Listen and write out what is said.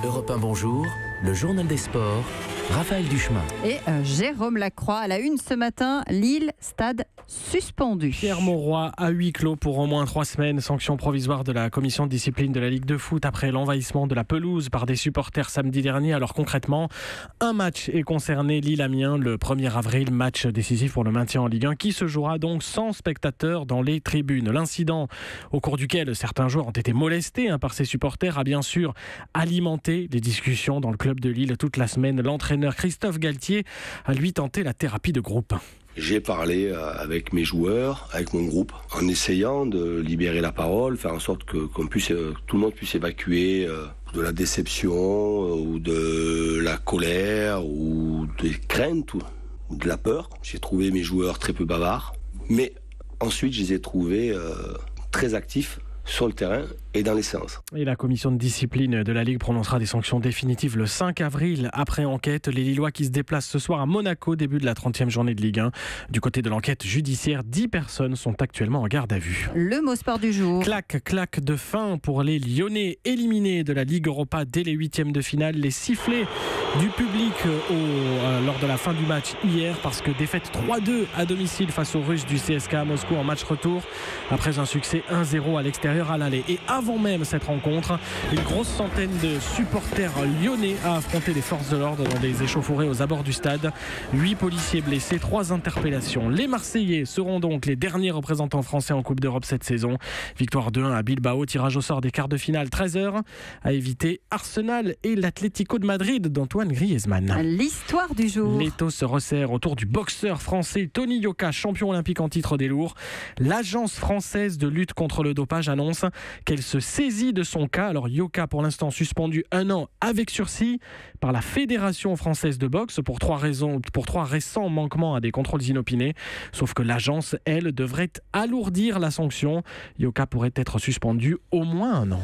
Europe 1 Bonjour, le journal des sports, Raphaël Duchemin. Et Jérôme Lacroix à la une ce matin, Lille, stade suspendu. Pierre Mauroy à huis clos pour au moins 3 semaines, sanction provisoire de la commission de discipline de la Ligue de foot après l'envahissement de la pelouse par des supporters samedi dernier. Alors concrètement, un match est concerné, Lille-Amiens, le 1er avril, match décisif pour le maintien en Ligue 1 qui se jouera donc sans spectateurs dans les tribunes. L'incident au cours duquel certains joueurs ont été molestés par ces supporters a bien sûr alimenté les discussions dans le club de Lille toute la semaine. L'entraîneur Christophe Galtier a lui tenté la thérapie de groupe. J'ai parlé avec mes joueurs, avec mon groupe, en essayant de libérer la parole, faire en sorte que tout le monde puisse évacuer de la déception ou de la colère ou des craintes ou de la peur. J'ai trouvé mes joueurs très peu bavards, mais ensuite je les ai trouvés très actifs sur le terrain et dans les séances. Et la commission de discipline de la Ligue prononcera des sanctions définitives le 5 avril. Après enquête, les Lillois qui se déplacent ce soir à Monaco, début de la 30e journée de Ligue 1. Du côté de l'enquête judiciaire, 10 personnes sont actuellement en garde à vue. Le mot sport du jour. Claque de fin pour les Lyonnais éliminés de la Ligue Europa dès les 8e de finale. Les sifflets du public lors de la fin du match hier, parce que défaite 3-2 à domicile face aux Russes du CSKA à Moscou en match retour après un succès 1-0 à l'extérieur à l'aller. Et avant même cette rencontre, une grosse centaine de supporters lyonnais a affronté les forces de l'ordre dans des échauffourées aux abords du stade. 8 policiers blessés, 3 interpellations. Les Marseillais seront donc les derniers représentants français en Coupe d'Europe cette saison. Victoire 2-1 à Bilbao, tirage au sort des quarts de finale 13h. À éviter Arsenal et l'Atlético de Madrid d'Antoine Griezmann. L'histoire du jour. L'étau se resserre autour du boxeur français Tony Yoka, champion olympique en titre des lourds. L'agence française de lutte contre le dopage annonce qu'elle se saisit de son cas. Alors Yoka, pour l'instant suspendu 1 an avec sursis par la Fédération française de boxe pour 3 récents manquements à des contrôles inopinés. Sauf que l'agence, elle, devrait alourdir la sanction. Yoka pourrait être suspendu au moins 1 an.